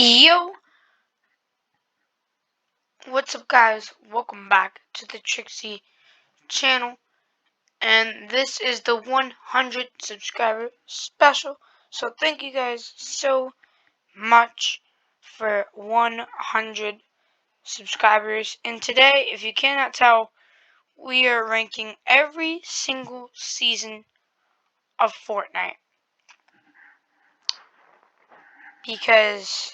Yo, what's up guys? Welcome back to the Trixie channel, and this is the 100 subscriber special. So thank you guys so much for 100 subscribers. And today, if you cannot tell, we are ranking every single season of Fortnite. Because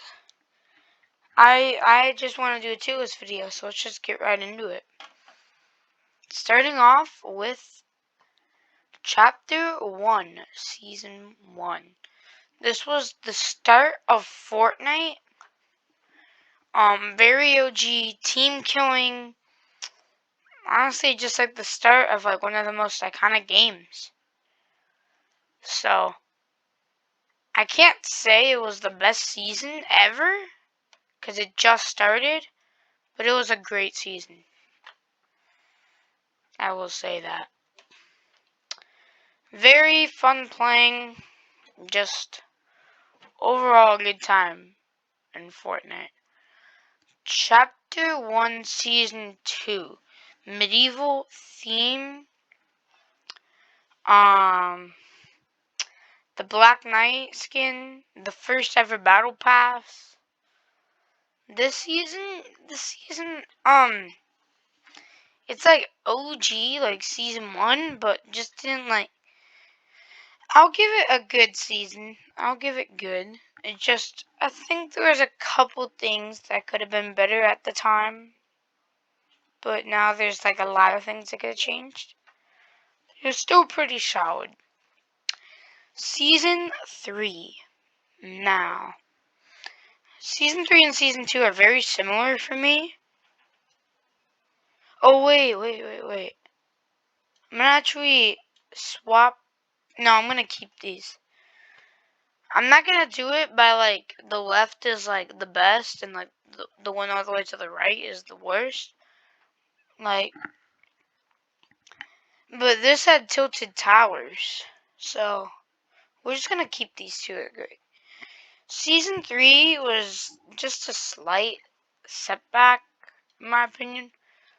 I just want to do a tier list video, so let's just get right into it. Starting off with Chapter 1, Season 1. This was the start of Fortnite. Very OG team killing. Honestly, just like the start of like one of the most iconic games. So, I can't say it was the best season ever, because it just started, but it was a great season. I will say that. Very fun playing, just overall good time in Fortnite. Chapter 1, Season 2. Medieval theme. The Black Knight skin. The first ever battle pass. This season, it's like OG, like Season 1, but just didn't like, I'll give it a good season. I'll give it good. It just, I think there was a couple things that could have been better at the time. But now there's like a lot of things that could have changed. It's still pretty solid. Season 3. Now, Season 3 and Season 2 are very similar for me. Oh, wait. I'm gonna actually swap. No, I'm gonna keep these. I'm not gonna do it by like the left is like the best and like the one all the way to the right is the worst. Like, but this had tilted towers. So, we're just gonna keep these two. They're great. Season 3 was just a slight setback, in my opinion.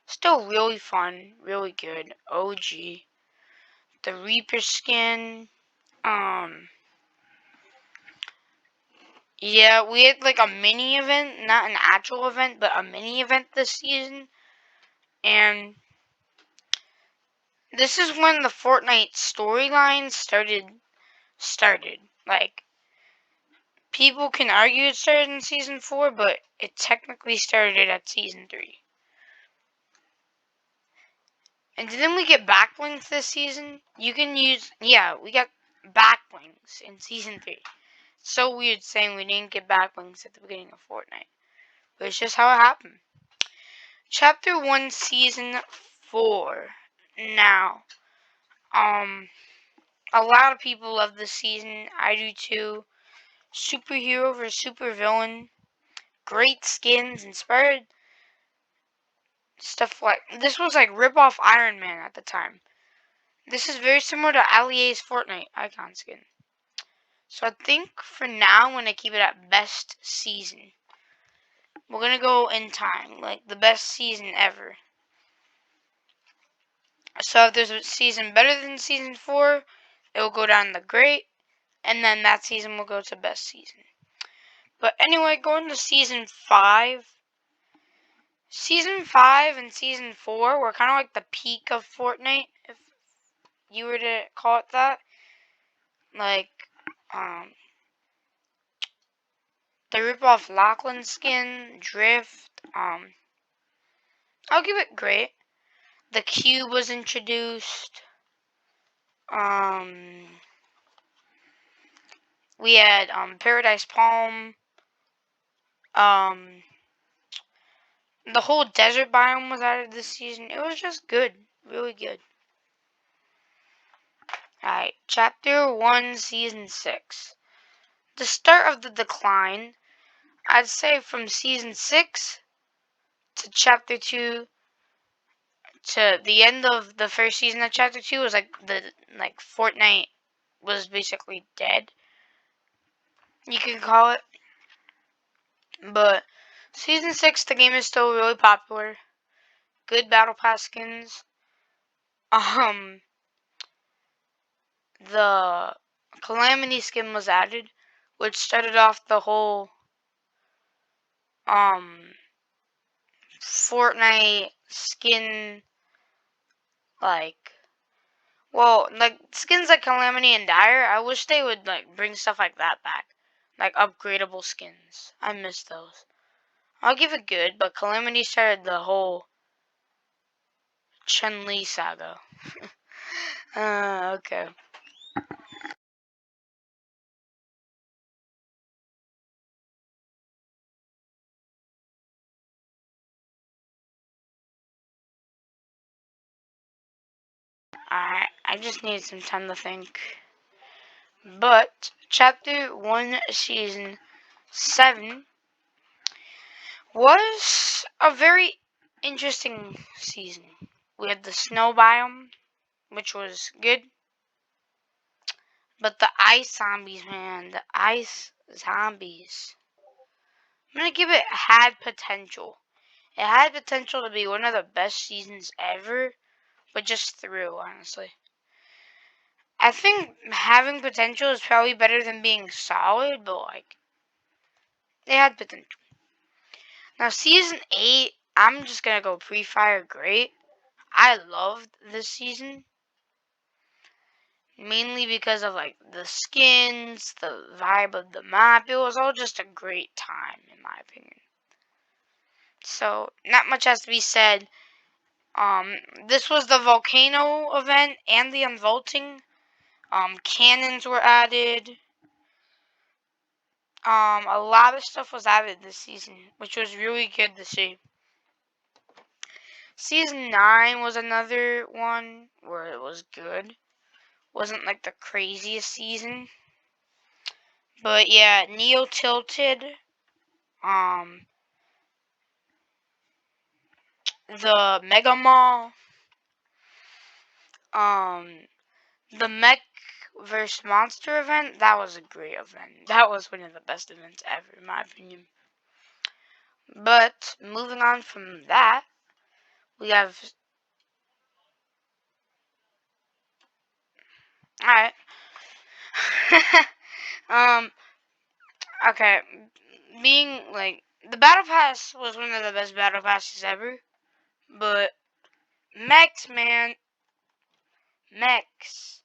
Still really fun, really good. OG. The Reaper skin. Yeah, we had like a mini event, not an actual event, but a mini event this season. And this is when the Fortnite storyline started. Like, people can argue it started in Season 4, but it technically started at Season 3. And didn't we get backlinks this season? You can use, yeah, we got backlinks in Season 3. It's so weird saying we didn't get backlinks at the beginning of Fortnite. But it's just how it happened. Chapter 1, Season 4. Now, a lot of people love this season. I do too. Superhero versus supervillain. Great skins, inspired stuff like, this was like rip-off Iron Man at the time. This is very similar to Allier's Fortnite icon skin. So I think for now I'm going to keep it at best season. We're going to go in time, like the best season ever. So if there's a season better than Season 4, it will go down to great. And then that season will go to best season. But anyway, going to Season 5. Season 5 and Season 4 were kind of like the peak of Fortnite, if you were to call it that. Like, the rip-off Lachlan skin, Drift, I'll give it great. The Cube was introduced. We had, Paradise Palm. The whole desert biome was added this season. It was just good. Really good. Alright, Chapter 1, Season 6. The start of the decline, I'd say from Season 6 to Chapter 2 to the end of the first season of Chapter 2 was like Fortnite was basically dead, you can call it. But Season 6, the game is still really popular. Good Battle Pass skins. Um, the Calamity skin was added, which started off the whole um Fortnite skin, like, well, like skins like Calamity and Dire. I wish they would like bring stuff like that back, like upgradable skins. I miss those. I'll give it good, but Calamity started the whole Chun-Li saga. Okay. I just need some time to think. But Chapter 1, Season 7 was a very interesting season. We had the snow biome, which was good. But the ice zombies, man, the ice zombies. I'm gonna give it had potential. It had potential to be one of the best seasons ever, but just through, honestly. I think having potential is probably better than being solid, but like, they had potential. Now, season 8, I'm just gonna go pre-fire great. I loved this season. Mainly because of like the skins, the vibe of the map. It was all just a great time, in my opinion. So, not much has to be said. This was the volcano event and the unvaulting. Cannons were added. A lot of stuff was added this season, which was really good to see. Season 9 was another one where it was good. Wasn't like the craziest season. But yeah, Neo Tilted, um, the Mega Mall, um, the Mech vs. Monster event, that was a great event. That was one of the best events ever, in my opinion. But moving on from that, we have. Alright. um, okay. Being like. The Battle Pass was one of the best Battle Passes ever. But mechs, man. Mechs.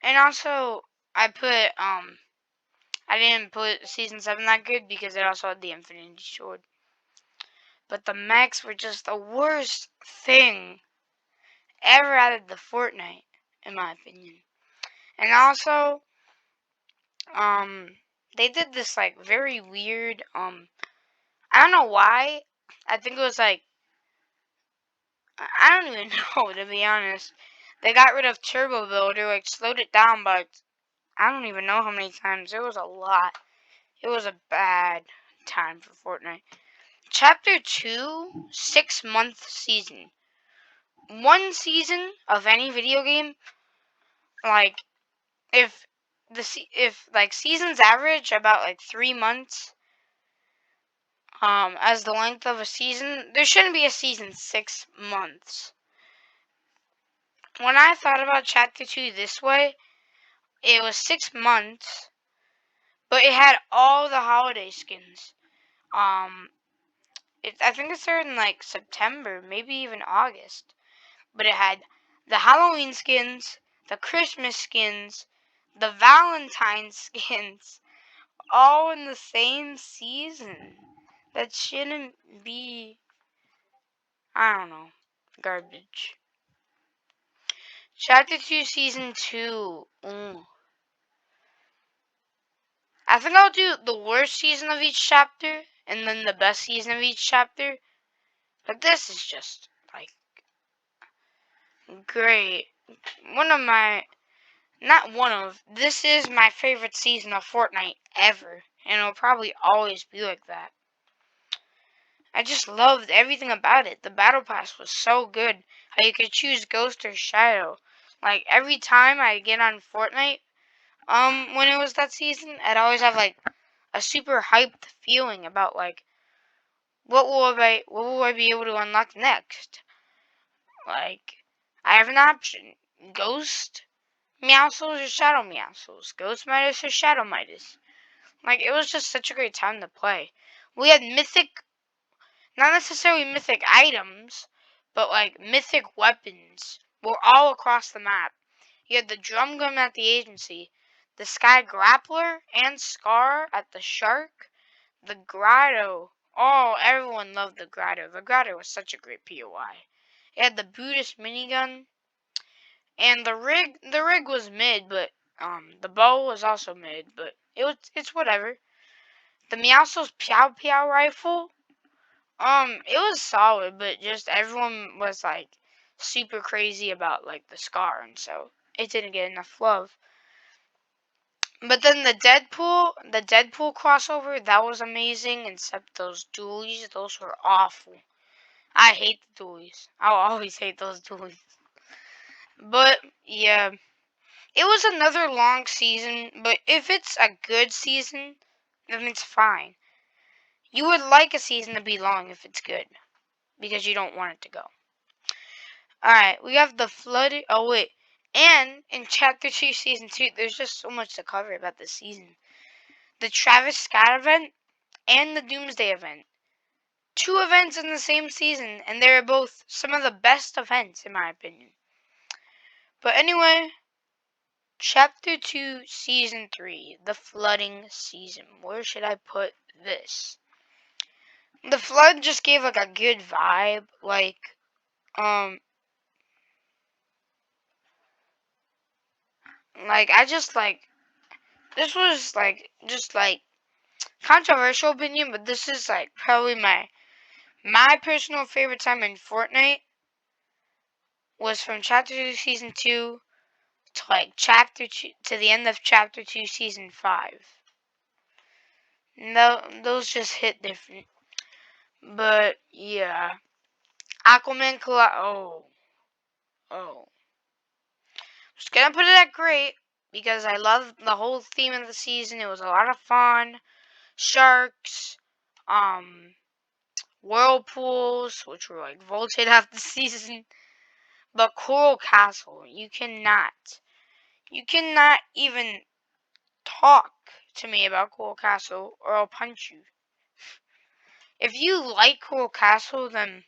And also, I put, I didn't put Season 7 that good because it also had the Infinity Sword. But the mechs were just the worst thing ever added to Fortnite, in my opinion. And also, they did this, like, very weird, I don't know why. I think it was, like, I don't even know, to be honest. They got rid of Turbo Builder, like, slowed it down, but I don't even know how many times. It was a lot. It was a bad time for Fortnite. Chapter 2, 6-month season. One season of any video game, like, if if like seasons average about like 3 months, as the length of a season, there shouldn't be a season 6 months. When I thought about Chapter 2 this way, it was 6 months, but it had all the holiday skins. Um, I think it started in like September, maybe even August. But it had the Halloween skins, the Christmas skins, the Valentine skins, all in the same season. That shouldn't be, I don't know, garbage. Chapter 2, Season 2. Ooh. I think I'll do the worst season of each chapter, and then the best season of each chapter. But this is just, like, great. One of my, not one of, this is my favorite season of Fortnite ever. And it'll probably always be like that. I just loved everything about it. The Battle Pass was so good. How you could choose Ghost or Shadow. Like, every time I get on Fortnite, when it was that season, I'd always have, like, a super hyped feeling about like what will I be able to unlock next? Like I have an option: Ghost Meowscles or Shadow Meowscles, Ghost Midas or Shadow Midas. Like it was just such a great time to play. We had mythic, not necessarily mythic items, but like mythic weapons were all across the map. You had the drum gun at the agency, the sky grappler and Scar at the shark, the grotto. Oh, everyone loved the grotto. The grotto was such a great POI. It had the Buddhist minigun, and the rig was mid, but the bow was also mid, but it's whatever. The Meowscles Piao Piao rifle, it was solid, but just everyone was like super crazy about like the Scar, and so it didn't get enough love. But then the Deadpool crossover, that was amazing, except those dualies, those were awful. I hate the dualies. I'll always hate those dualies. But yeah, it was another long season, but if it's a good season, then it's fine. You would like a season to be long if it's good, because you don't want it to go. Alright, we have the flood. Oh, wait. And in Chapter 2, Season 2, there's just so much to cover about this season. The Travis Scott event and the Doomsday event. Two events in the same season, and they're both some of the best events, in my opinion. But anyway, Chapter 2, Season 3, the flooding season. Where should I put this? The flood just gave like a good vibe. I just this was just controversial opinion, but this is like probably my personal favorite time in Fortnite was from Chapter 2, Season 2 to like Chapter 2 to the end of Chapter 2, Season 5. No, those just hit different. But yeah, Aquaman collab. Oh. Just gonna put it at great because I love the whole theme of the season. It was a lot of fun. Sharks, whirlpools, which were like vaulted half the season. But Coral Castle, you cannot even talk to me about Coral Castle or I'll punch you. If you like Coral Castle, then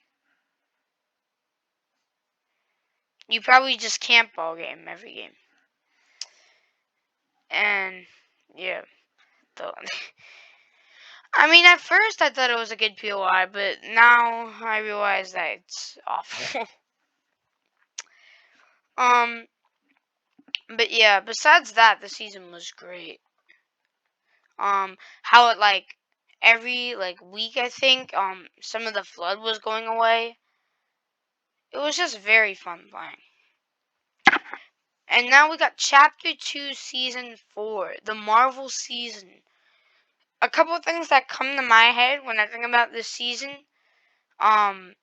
you probably just camp all game, every game. And yeah, I mean, at first I thought it was a good POI, but now I realize that it's awful. um, but yeah, besides that, the season was great. How it every week, I think, some of the flood was going away. It was just very fun playing. And now we got Chapter 2, Season 4, the Marvel season. A couple of things that come to my head when I think about this season. The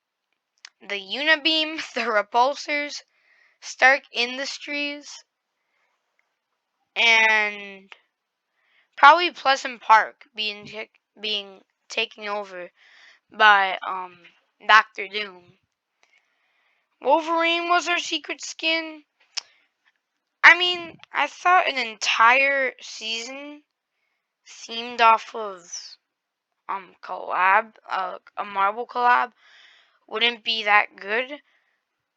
Unibeam, the Repulsors, Stark Industries, and probably Pleasant Park being taken over by Doctor Doom. Wolverine was our secret skin. I mean, I thought an entire season themed off of a Marvel collab wouldn't be that good,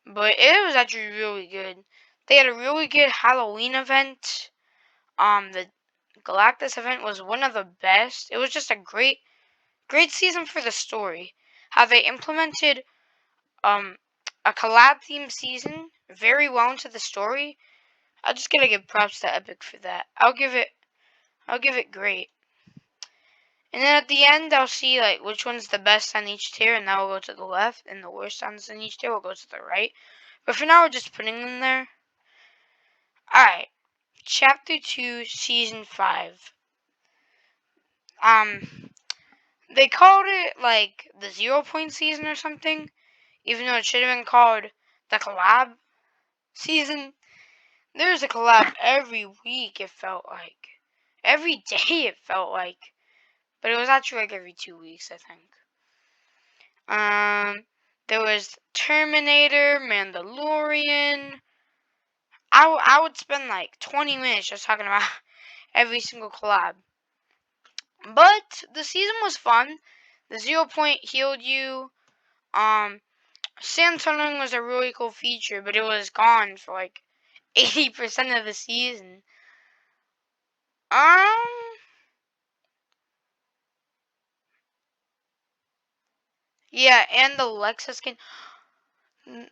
but it was actually really good. They had a really good Halloween event. The Galactus event was one of the best. It was just a great season for the story. How they implemented a collab themed season very well into the story. I just gotta give props to Epic for that. I'll give it great. And then at the end, I'll see which one's the best on each tier, and that will go to the left, and the worst ones on each tier will go to the right. But for now, we're just putting them there. Alright, Chapter 2, Season 5. They called it, the 0 point season or something, even though it should have been called the collab season. There's a collab every week, it felt like. Every day, it felt like. but it was actually like every 2 weeks, I think. There was Terminator, Mandalorian. I would spend like 20 minutes just talking about every single collab. But the season was fun. The 0 point healed you. Sand tunneling was a really cool feature, but it was gone for like 80% of the season. Um, yeah, and the Lexa skin.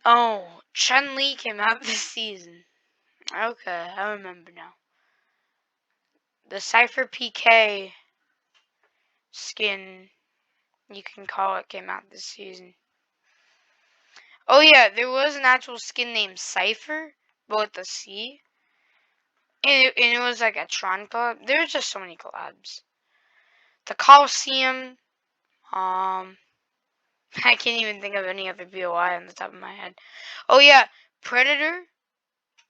Oh, Chun-Li came out this season. Okay, I remember now. The Cypher PK skin, you can call it, came out this season. Oh yeah, there was an actual skin named Cypher, but with a C. And it was like a Tron collab. There were just so many collabs. The Coliseum, I can't even think of any other BOI on the top of my head. Oh yeah, Predator.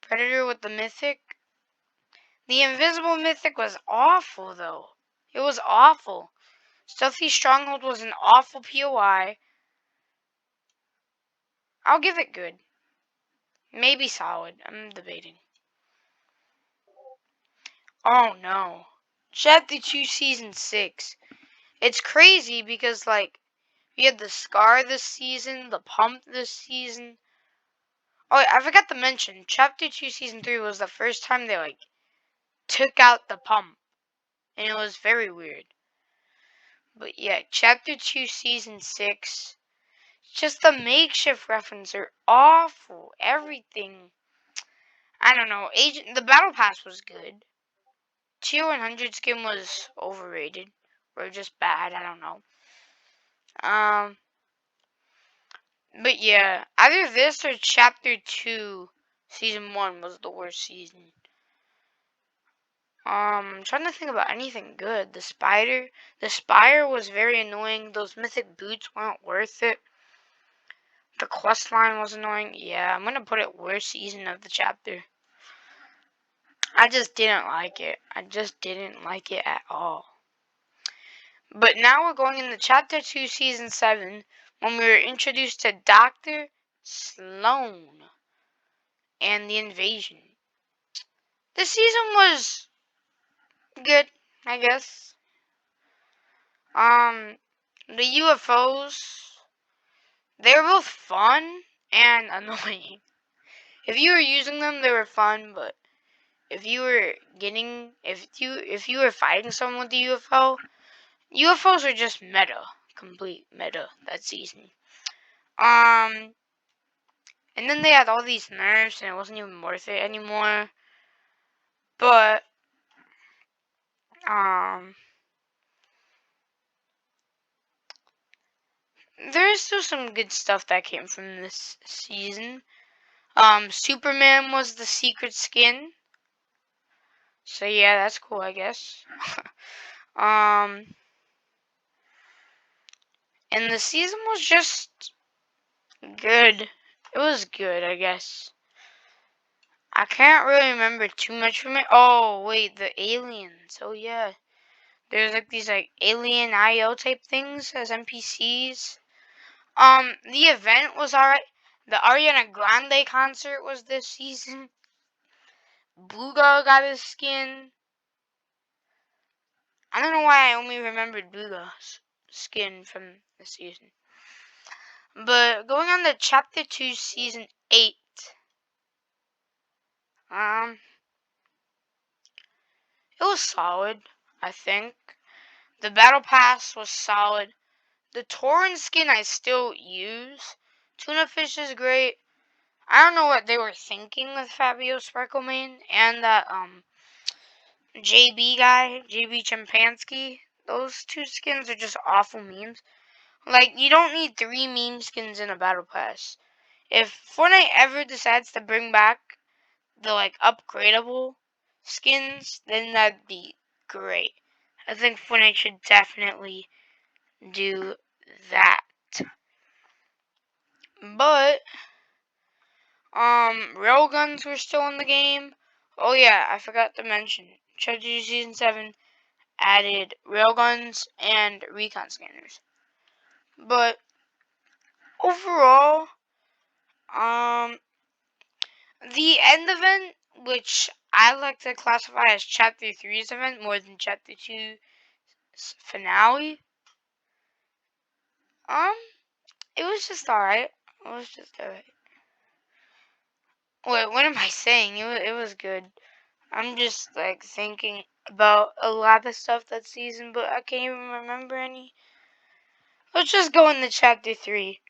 Predator with the Mythic. The Invisible Mythic was awful though. It was awful. Stealthy Stronghold was an awful POI. I'll give it good. Maybe solid. I'm debating. Oh no. Chapter 2 Season 6. It's crazy because like we had the Scar this season, the Pump this season. Oh, I forgot to mention, Chapter 2 Season 3 was the first time they like took out the Pump. And it was very weird. But yeah, Chapter 2 Season 6. Just the makeshift references are awful. Everything. I don't know. The Battle Pass was good. Tier 100 skin was overrated. Or just bad. I don't know. But yeah, either this or Chapter 2 Season 1 was the worst season. I'm trying to think about anything good. The Spire was very annoying. Those mythic boots weren't worth it. The quest line was annoying. Yeah, I'm gonna put it worst season of the chapter. I just didn't like it. I just didn't like it at all. But now we're going into Chapter 2, Season 7, when we were introduced to Dr. Sloan and the invasion. This season was good, I guess. The UFOs, they were both fun and annoying. If you were using them, they were fun, but if you were fighting someone with the UFOs are just meta, complete meta that season. And then they had all these nerfs, and it wasn't even worth it anymore. But there's still some good stuff that came from this season. Superman was the secret skin. So yeah, that's cool, I guess. And the season was just good. It was good, I guess. I can't really remember too much from it. Oh, wait, the aliens. Oh yeah. There's like these like alien IO type things as NPCs. The event was alright. The Ariana Grande concert was this season. Booga got his skin. I don't know why I only remembered Booga's skin from the season. But going on to Chapter 2, Season 8. It was solid, I think. The Battle Pass was solid. The Tauren skin I still use. Tuna Fish is great. I don't know what they were thinking with Fabio Sparklemane and that JB guy, JB Chimpanski. Those two skins are just awful memes. Like, you don't need 3 meme skins in a Battle Pass. If Fortnite ever decides to bring back the, like, upgradable skins, then that'd be great. I think Fortnite should definitely do that. But, railguns were still in the game. Oh yeah, I forgot to mention. Chapter 2 Season 7 added railguns and recon scanners. But overall, the end event, which I like to classify as Chapter 3's event more than Chapter 2's finale, it was just alright. It was just alright. Wait, what am I saying? It was good. I'm just like thinking about a lot of stuff that season, but I can't even remember any. Let's just go into Chapter 3.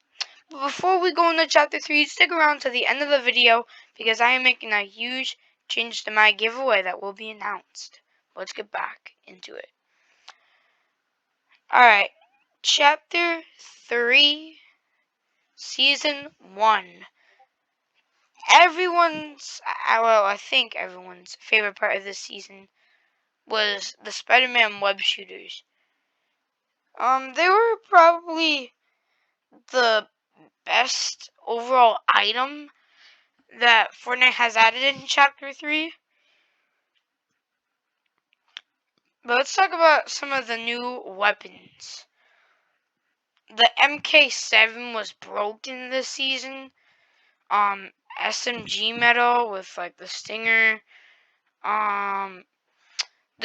But before we go into Chapter 3, stick around to the end of the video because I am making a huge change to my giveaway that will be announced. Let's get back into it. Alright, Chapter 3, Season 1. I think everyone's favorite part of this season was the Spider-Man web shooters. They were probably the best overall item that Fortnite has added in Chapter 3. But let's talk about some of the new weapons. The MK7 was broken this season. SMG medal with like the Stinger. The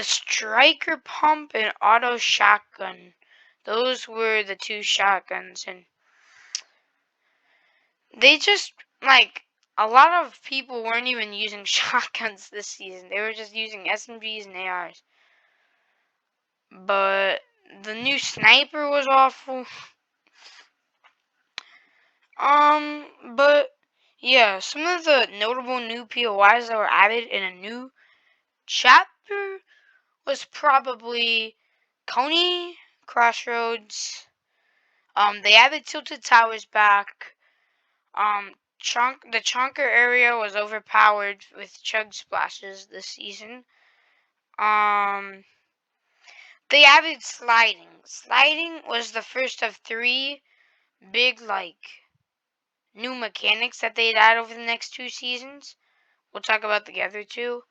Striker Pump and Auto Shotgun. Those were the two shotguns, and they just, like, a lot of people weren't even using shotguns this season. They were just using SMGs and ARs. But the new sniper was awful. But yeah, some of the notable new POIs that were added in a new chapter was probably Coney Crossroads. They added Tilted Towers back. The Chunker area was overpowered with Chug Splashes this season. They added sliding. Sliding was the first of 3 big, like, new mechanics that they'd add over the next 2 seasons. We'll talk about the other 2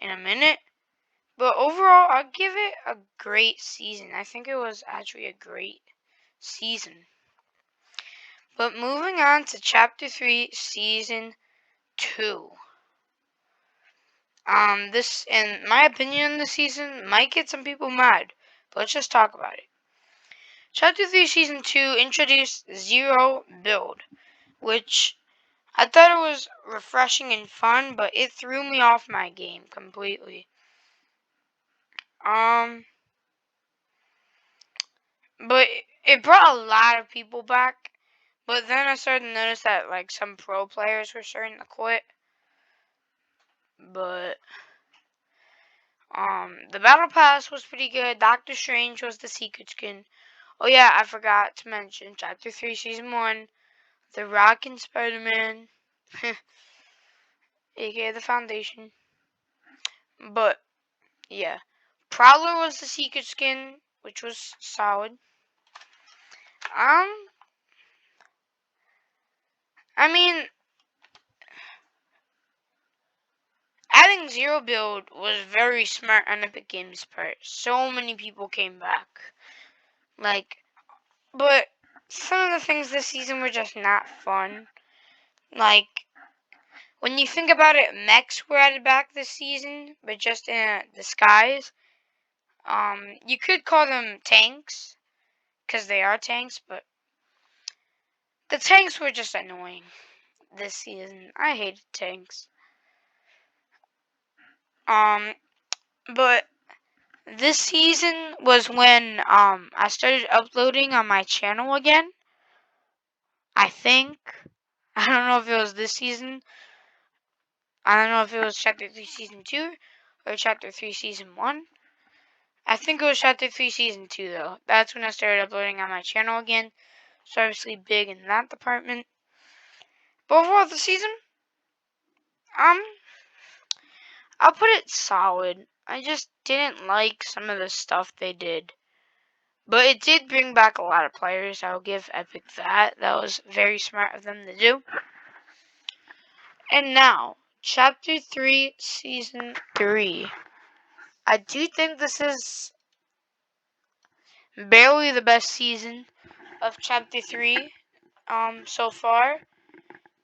in a minute. But overall, I'll give it a great season. I think it was actually a great season. But moving on to Chapter 3, Season 2. This, in my opinion, this season might get some people mad. But let's just talk about it. Chapter 3, Season 2 introduced Zero Build, which I thought it was refreshing and fun, but it threw me off my game completely. But it brought a lot of people back. But then I started to notice that like some pro players were starting to quit. But the battle pass was pretty good. Doctor Strange was the secret skin. Oh yeah, I forgot to mention Chapter 3, Season 1, The Rock and Spider-Man, aka the Foundation. But yeah, Prowler was the secret skin, which was solid. I mean, adding Zero Build was very smart on Epic Games' part. So many people came back. But some of the things this season were just not fun. Like, when you think about it, mechs were added back this season, but just in a disguise. You could call them tanks, because they are tanks, but the tanks were just annoying this season. I hated tanks. But this season was when I started uploading on my channel again. I think. I don't know if it was this season. I don't know if it was Chapter 3 Season 2 or Chapter 3 Season 1. I think it was Chapter 3 Season 2 though. That's when I started uploading on my channel again. So obviously big in that department. But overall the season, I'll put it solid. I just didn't like some of the stuff they did. But it did bring back a lot of players. I'll give Epic that. That was very smart of them to do. And now, Chapter 3, Season 3. I do think this is Barely the best season of Chapter 3 so far.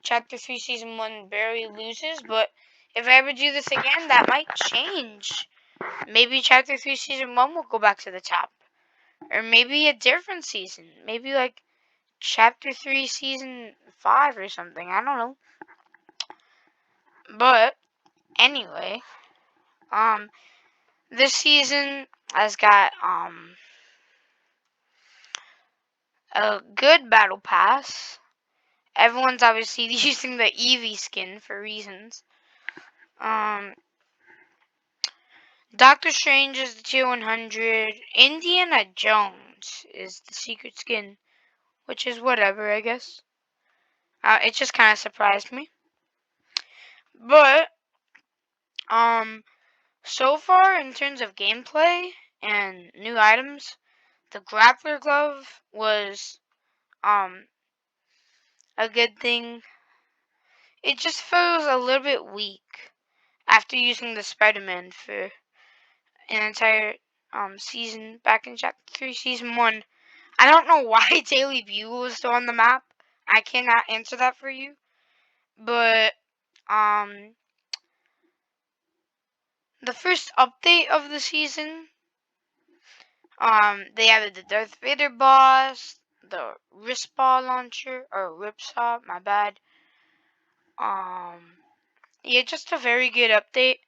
Chapter 3 Season 1 barely loses, but if I ever do this again, that might change. Maybe Chapter 3 Season 1 will go back to the top. Or maybe a different season. Maybe like Chapter 3 Season 5 or something. I don't know. But anyway, this season has got a good battle pass. Everyone's obviously using the Eevee skin for reasons. Doctor Strange is the tier 100. Indiana Jones is the secret skin, which is whatever, I guess. It just kind of surprised me. But so far in terms of gameplay and new items, the grappler glove was a good thing. It just feels a little bit weak after using the Spider-Man for an entire season back in Chapter 3, Season 1. I don't know why Daily Bugle is still on the map. I cannot answer that for you. But the first update of the season, they added the Darth Vader boss, the Ripsaw launcher, or Ripsaw, my bad. Yeah, just a very good update.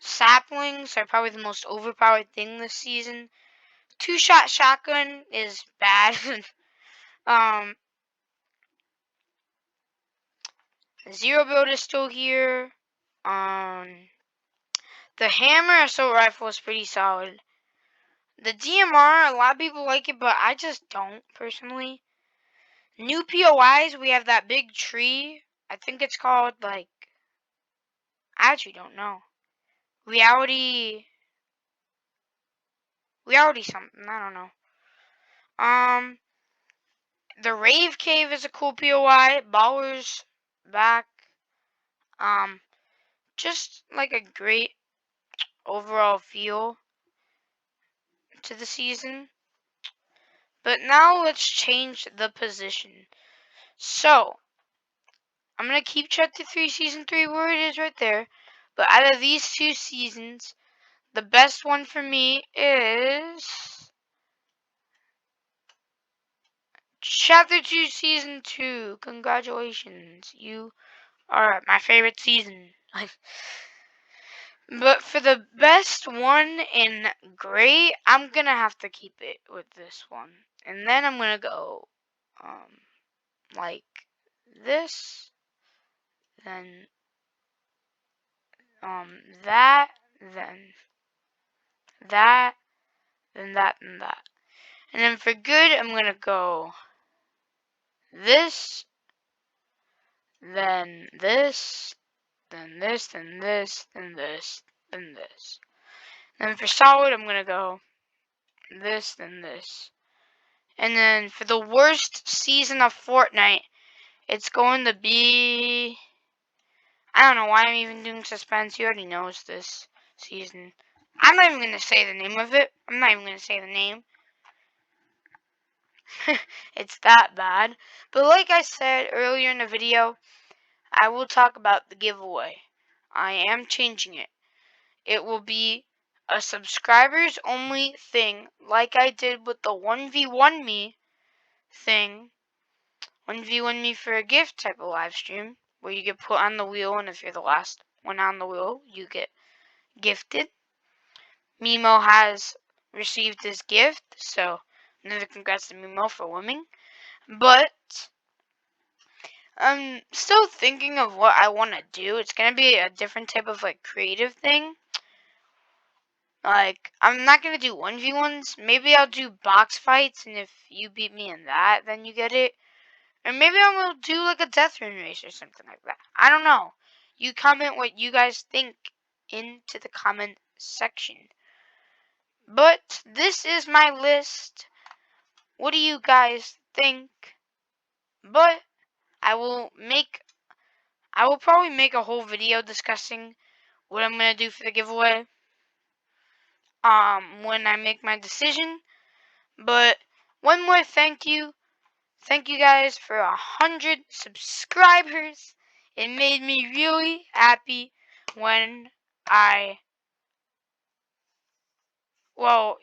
Saplings are probably the most overpowered thing this season. Two-shot shotgun is bad. Zero build is still here. The hammer assault rifle is pretty solid. The DMR, a lot of people like it, but I just don't, personally. New POIs, we have that big tree. I think it's called, like, I actually don't know. Reality something, I don't know. The Rave Cave is a cool POI. Ballers back. Just like a great overall feel to the season. But now let's change the position. So, I'm going to keep Chapter 3 Season 3 where it is right there. But out of these two seasons, the best one for me is Chapter 2 Season 2. Congratulations. You are my favorite season. But for the best one in great, I'm going to have to keep it with this one. And then I'm going to go like this, then that, then that, then that, and that. And then for good, I'm going to go this, then this, then this, then this, then this, then this. Then for solid, I'm going to go this, then this. And then for the worst season of Fortnite, it's going to be... I don't know why I'm even doing suspense. You already knows this season. I'm not even going to say the name of it. I'm not even going to say the name. It's that bad. But like I said earlier in the video, I will talk about the giveaway. I am changing it. It will be a subscribers only thing, like I did with the 1v1 me thing. 1v1 me for a gift type of live stream, where you get put on the wheel, and if you're the last one on the wheel, you get gifted. Mimo has received his gift, so another congrats to Mimo for winning. But I'm still thinking of what I want to do. It's going to be a different type of like creative thing. Like, I'm not going to do 1v1s. Maybe I'll do box fights, and if you beat me in that, then you get it. Or maybe I'm going to do like a death run race or something like that. I don't know. You comment what you guys think into the comment section. But this is my list. What do you guys think? But I will probably make a whole video discussing what I'm going to do for the giveaway. When I make my decision. But one more thank you. Thank you guys for 100 subscribers. It made me really happy when well,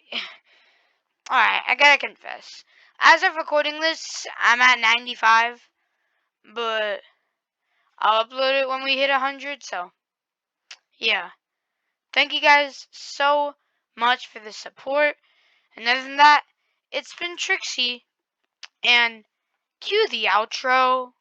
alright, I gotta confess. As of recording this, I'm at 95, but I'll upload it when we hit 100, so yeah. Thank you guys so much for the support. And other than that, it's been Trixie, and cue the outro.